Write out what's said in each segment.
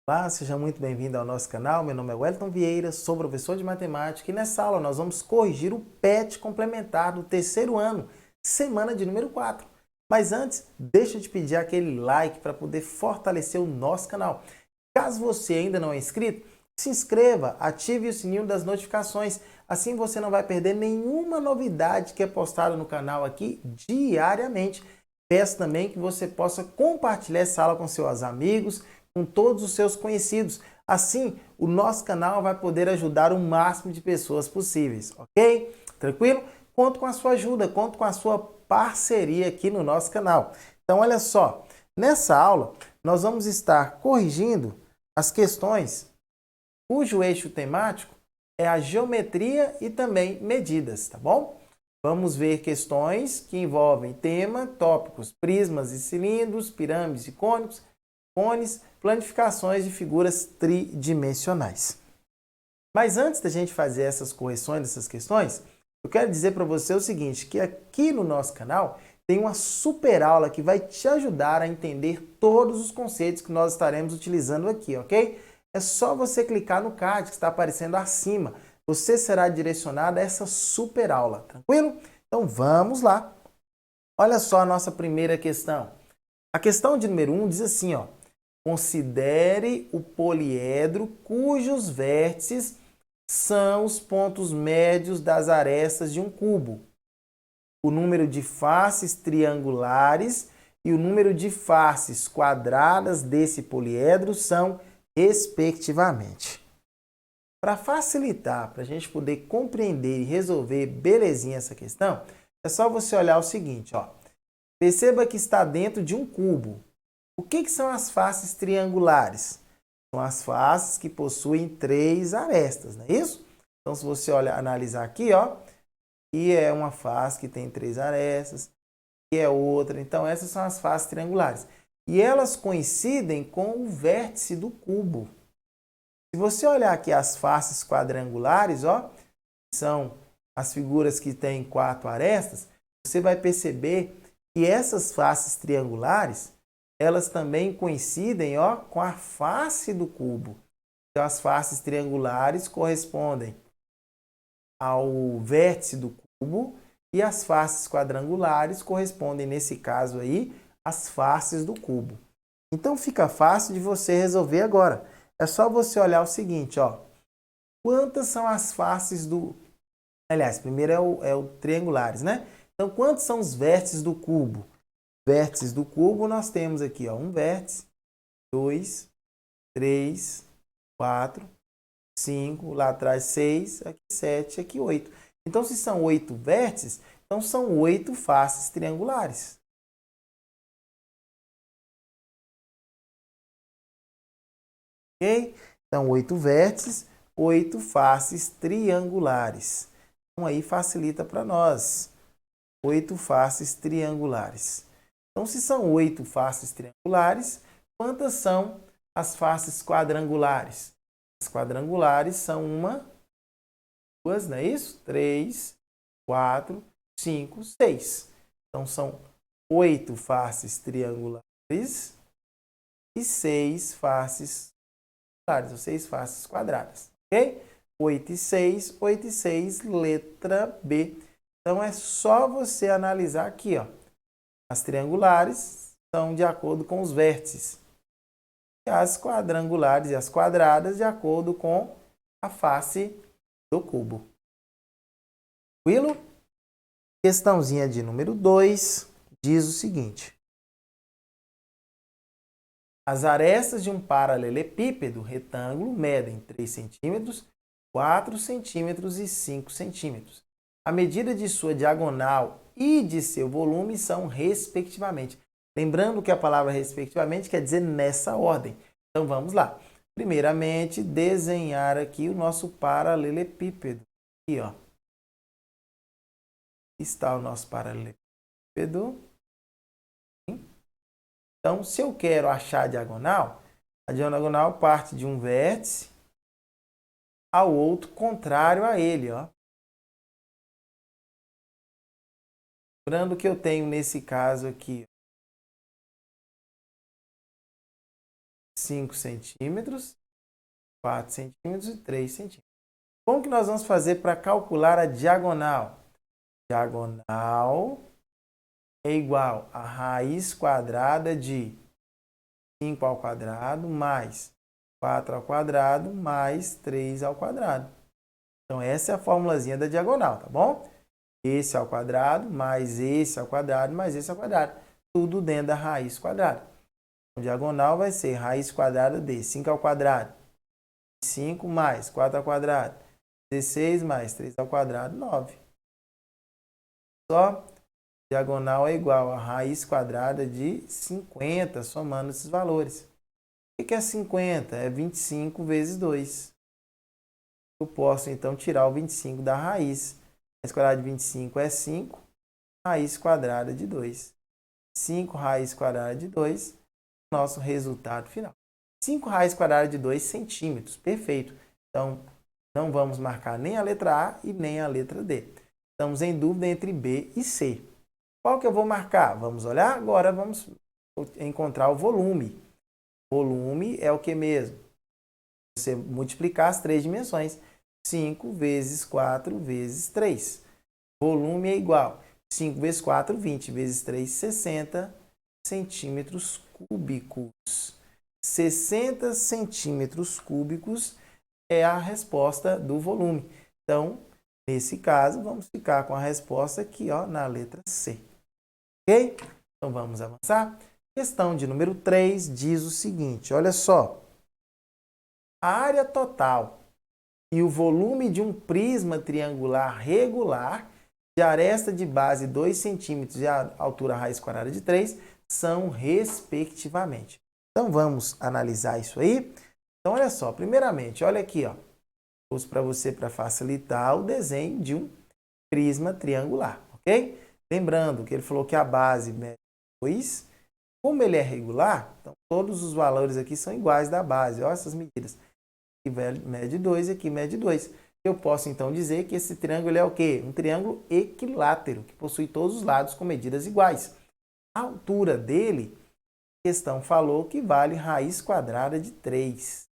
Olá, seja muito bem-vindo ao nosso canal. Meu nome é Wellington Vieira, sou professor de matemática e nessa aula nós vamos corrigir o PET complementar do terceiro ano, semana de número 4. Mas antes, deixa eu te pedir aquele like para poder fortalecer o nosso canal. Caso você ainda não é inscrito, se inscreva, ative o sininho das notificações, assim você não vai perder nenhuma novidade que é postada no canal aqui diariamente. Peço também que você possa compartilhar essa aula com seus amigos, com todos os seus conhecidos. Assim, o nosso canal vai poder ajudar o máximo de pessoas possíveis, ok? Tranquilo? Conto com a sua ajuda, conto com a sua parceria aqui no nosso canal. Então, olha só, nessa aula nós vamos estar corrigindo as questões cujo eixo temático é a geometria e também medidas, tá bom? Vamos ver questões que envolvem tema, tópicos, prismas e cilindros, pirâmides e cônicos, cones, planificações de figuras tridimensionais. Mas antes da gente fazer essas correções dessas questões, eu quero dizer para você o seguinte, que aqui no nosso canal tem uma super aula que vai te ajudar a entender todos os conceitos que nós estaremos utilizando aqui, ok? É só você clicar no card que está aparecendo acima. Você será direcionado a essa super aula, tranquilo? Então vamos lá. Olha só a nossa primeira questão. A questão de número 1 diz assim, ó. Considere o poliedro cujos vértices são os pontos médios das arestas de um cubo. O número de faces triangulares e o número de faces quadradas desse poliedro são, respectivamente. Para facilitar, para a gente poder compreender e resolver belezinha essa questão, é só você olhar o seguinte, ó. Perceba que está dentro de um cubo. O que são as faces triangulares? São as faces que possuem 3 arestas, não é isso? Então, se você analisar aqui, ó, e é uma face que tem 3 arestas, e é outra. Então, essas são as faces triangulares. E elas coincidem com o vértice do cubo. Se você olhar aqui as faces quadrangulares, ó, são as figuras que têm 4 arestas, você vai perceber que essas faces triangulares, elas também coincidem, ó, com a face do cubo. Então, as faces triangulares correspondem ao vértice do cubo e as faces quadrangulares correspondem, nesse caso aí, às faces do cubo. Então, fica fácil de você resolver agora. É só você olhar o seguinte, ó. Quantas são as faces do... Aliás, primeiro é o triangulares, né? Então, quantos são os vértices do cubo? Vértices do cubo, nós temos aqui, ó, um vértice, 2, 3, 4, 5, lá atrás 6, aqui 7, aqui 8. Então, se são 8 vértices, então são 8 faces triangulares. Ok? Então, 8 vértices, 8 faces triangulares. Então, aí facilita para nós. 8 faces triangulares. Então, se são 8 faces triangulares, quantas são as faces quadrangulares? As quadrangulares são 1, 2, não é isso? 3, 4, 5, 6. Então, são 8 faces triangulares e 6 faces quadradas, ou 6 faces quadradas, ok? 8 e 6, 8 e 6, letra B. Então, é só você analisar aqui, ó. As triangulares são de acordo com os vértices. E as quadrangulares e as quadradas de acordo com a face do cubo. Tranquilo? Questãozinha de número 2 diz o seguinte. As arestas de um paralelepípedo retângulo medem 3 centímetros, 4 centímetros e 5 centímetros. A medida de sua diagonal e de seu volume são respectivamente. Lembrando que a palavra respectivamente quer dizer nessa ordem. Então vamos lá. Primeiramente, desenhar aqui o nosso paralelepípedo. Aqui, ó. Está o nosso paralelepípedo. Então, se eu quero achar a diagonal parte de um vértice ao outro contrário a ele, ó. Lembrando que eu tenho nesse caso aqui 5 centímetros, 4 centímetros e 3 centímetros. Como que nós vamos fazer para calcular a diagonal? Diagonal é igual a raiz quadrada de 5 ao quadrado mais 4 ao quadrado mais 3 ao quadrado. Então, essa é a formulazinha da diagonal, tá bom? Esse ao quadrado, mais esse ao quadrado, mais esse ao quadrado. Tudo dentro da raiz quadrada. A diagonal vai ser raiz quadrada de 5 ao quadrado, 5 mais 4 ao quadrado, 16 mais 3 ao quadrado, 9. Só diagonal é igual a raiz quadrada de 50, somando esses valores. O que é 50? É 25 vezes 2. Eu posso, então, tirar o 25 da raiz. Raiz quadrada de 25 é 5, raiz quadrada de 2. 5 raiz quadrada de 2, nosso resultado final. 5 raiz quadrada de 2 centímetros. Perfeito. Então, não vamos marcar nem a letra A e nem a letra D. Estamos em dúvida entre B e C. Qual que eu vou marcar? Vamos olhar? Agora vamos encontrar o volume. Volume é o que mesmo? Você multiplicar as três dimensões. 5 vezes 4 vezes 3. Volume é igual. 5 vezes 4, 20. Vezes 3, 60 centímetros cúbicos. 60 centímetros cúbicos é a resposta do volume. Então, nesse caso, vamos ficar com a resposta aqui, ó, na letra C. Ok? Então, vamos avançar. Questão de número 3 diz o seguinte, olha só. A área total e o volume de um prisma triangular regular de aresta de base 2 centímetros e a altura raiz quadrada de 3 são respectivamente. Então, vamos analisar isso aí. Então, olha só. Primeiramente, olha aqui, ó. Pus para você para facilitar o desenho de um prisma triangular, ok? Lembrando que ele falou que a base mede 2. Como ele é regular, então todos os valores aqui são iguais da base. Olha essas medidas. Aqui mede 2 e aqui mede 2. Eu posso, então, dizer que esse triângulo é o quê? Um triângulo equilátero, que possui todos os lados com medidas iguais. A altura dele, a questão falou que vale raiz quadrada de 3.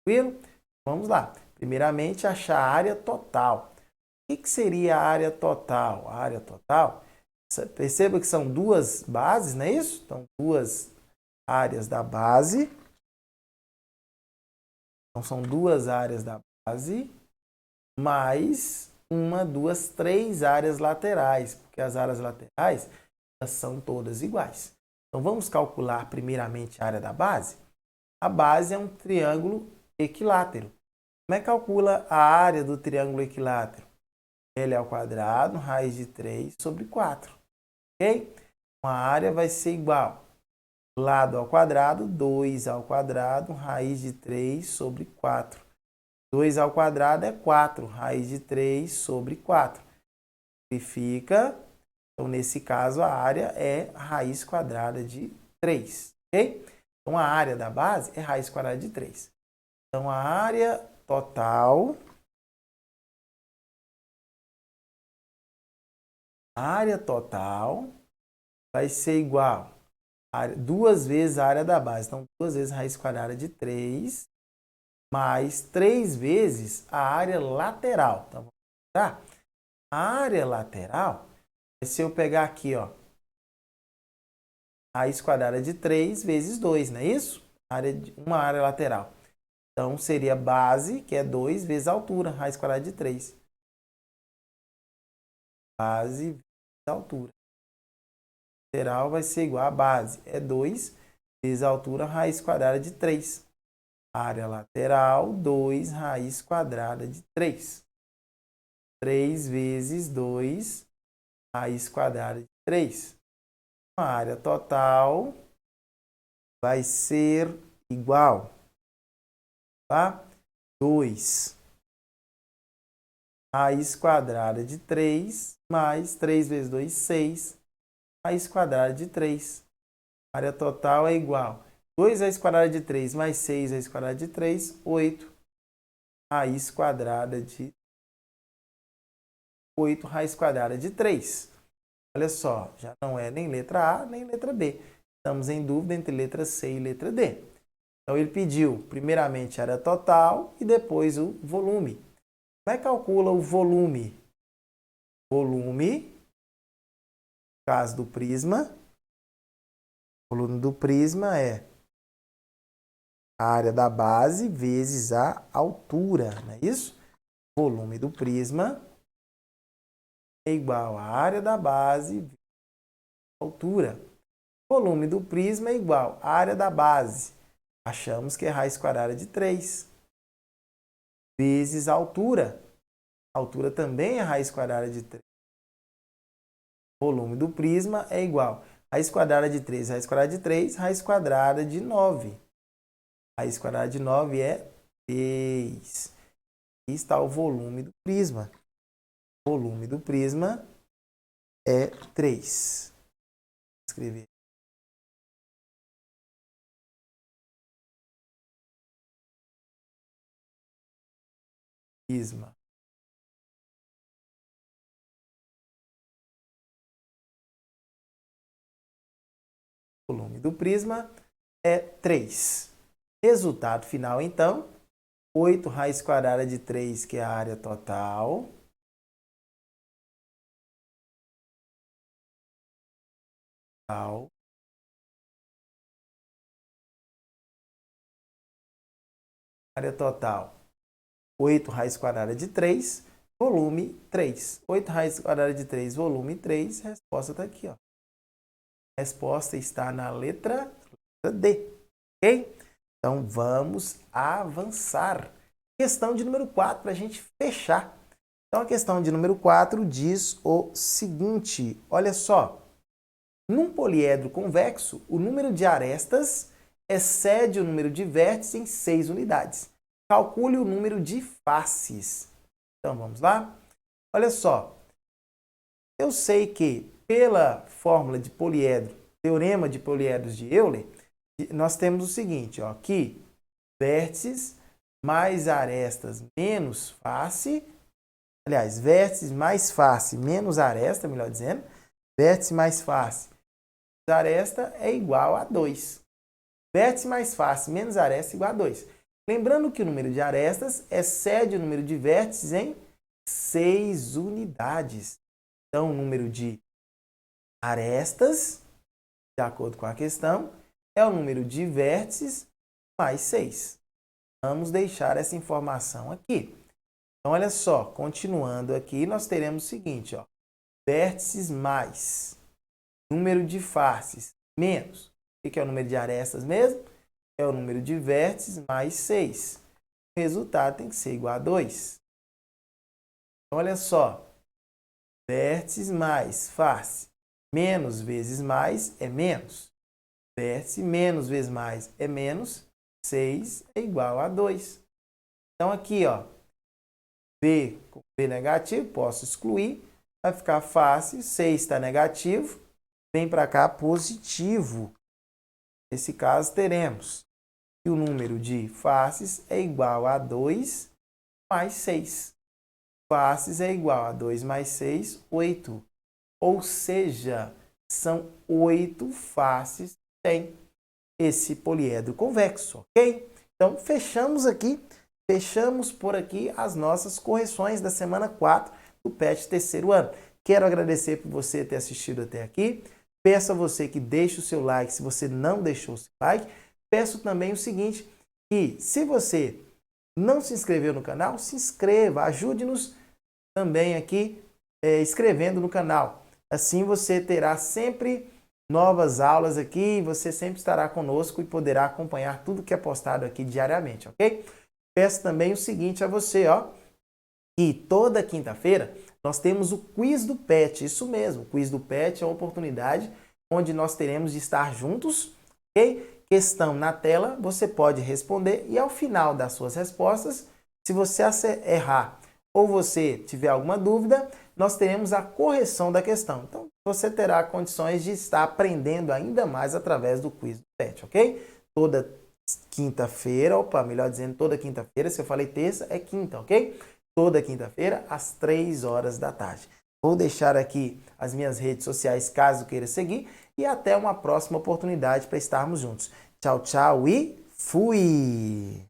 Tranquilo? Vamos lá. Primeiramente, achar a área total. O que seria a área total? A área total, perceba que são duas bases, não é isso? Então, duas áreas da base. Então, são duas áreas da base, mais uma, duas, três áreas laterais, porque as áreas laterais são todas iguais. Então, vamos calcular primeiramente a área da base. A base é um triângulo equilátero. Como é que calcula a área do triângulo equilátero? L ao quadrado, raiz de 3 sobre 4. Ok? Então, a área vai ser igual. Lado ao quadrado, 2 ao quadrado, raiz de 3 sobre 4. 2 ao quadrado é 4, raiz de 3 sobre 4. Simplifica. Então, nesse caso, a área é raiz quadrada de 3. Ok? Então, a área da base é raiz quadrada de 3. Então, a área total... A área total vai ser igual a 2 vezes a área da base. Então, 2 vezes raiz quadrada de 3, mais 3 vezes a área lateral. Então, tá? A área lateral, se eu pegar aqui, ó, raiz quadrada de 3 vezes 2, não é isso? Uma área lateral. Então, seria base, que é 2 vezes a altura, raiz quadrada de 3. Base vezes a altura. Lateral vai ser igual a base, é 2 vezes a altura, raiz quadrada de 3. Área lateral, 2 raiz quadrada de 3. 3 vezes 2, raiz quadrada de 3. A área total vai ser igual a 2 raiz quadrada de 3 mais 3 vezes 2, 6 raiz quadrada de 3. A área total é igual a 2 raiz quadrada de 3 mais 6 raiz quadrada de 3, 8 raiz quadrada de 8 raiz quadrada de 3. Olha só, já não é nem letra A nem letra B. Estamos em dúvida entre letra C e letra D. Então, ele pediu primeiramente a área total e depois o volume. Como é que calcula o volume? Volume, no caso do prisma, o volume do prisma é a área da base vezes a altura, não é isso? O volume do prisma é igual à área da base vezes a altura. O volume do prisma é igual à área da base. Achamos que é raiz quadrada de 3 vezes a altura. A altura também é raiz quadrada de 3. O volume do prisma é igual a raiz quadrada de 3, raiz quadrada de 3, raiz quadrada de 9. Raiz quadrada de 9 é 3. Aqui está o volume do prisma. O volume do prisma é 3. Vou escrever. Prisma. O volume do prisma é 3. Resultado final, então, 8 raiz quadrada de 3, que é a área total. Área total, 8 raiz quadrada de 3, volume 3. 8 raiz quadrada de 3, volume 3. A resposta está aqui, ó. A resposta está na letra D. Ok? Então, vamos avançar. Questão de número 4 para a gente fechar. Então, a questão de número 4 diz o seguinte. Olha só. Num poliedro convexo, o número de arestas excede o número de vértices em 6 unidades. Calcule o número de faces. Então, vamos lá? Olha só. Eu sei que, pela fórmula de poliedro, teorema de poliedros de Euler, nós temos o seguinte, ó, que vértices mais arestas menos face, aliás, vértices mais face menos aresta, melhor dizendo, vértice mais face menos aresta é igual a 2. Vértice mais face menos aresta é igual a 2. Lembrando que o número de arestas excede o número de vértices em 6 unidades. Então, o número de arestas, de acordo com a questão, é o número de vértices mais 6. Vamos deixar essa informação aqui. Então, olha só, continuando aqui, nós teremos o seguinte, ó, vértices mais número de faces menos. O que é o número de arestas mesmo? É o número de vértices mais 6. O resultado tem que ser igual a 2. Então, olha só, vértices mais face menos vezes mais é menos. Vértice menos vezes mais é menos. 6 é igual a 2. Então, aqui, ó, B com B negativo, posso excluir. Vai ficar face, 6 está negativo. Vem para cá positivo. Nesse caso, teremos que o número de faces é igual a 2 mais 6. Faces é igual a 2 mais 6, 8. Ou seja, são 8 faces que tem esse poliedro convexo, ok? Então, fechamos por aqui as nossas correções da semana 4 do PET terceiro ano. Quero agradecer por você ter assistido até aqui. Peço a você que deixe o seu like se você não deixou o seu like. Peço também o seguinte, que se você não se inscreveu no canal, se inscreva, ajude-nos também aqui inscrevendo no canal. Assim você terá sempre novas aulas aqui, você sempre estará conosco e poderá acompanhar tudo que é postado aqui diariamente, ok? Peço também o seguinte a você, ó, que toda quinta-feira nós temos o quiz do PET, isso mesmo, o quiz do PET é uma oportunidade onde nós teremos de estar juntos, ok? Questão na tela, você pode responder e ao final das suas respostas, se você errar ou você tiver alguma dúvida, nós teremos a correção da questão. Então, você terá condições de estar aprendendo ainda mais através do quiz do PET, ok? Toda quinta-feira, melhor dizendo, toda quinta-feira, se eu falei terça, é quinta, ok? Toda quinta-feira, às 3 horas da tarde. Vou deixar aqui as minhas redes sociais, caso queira seguir, e até uma próxima oportunidade para estarmos juntos. Tchau, tchau e Fui!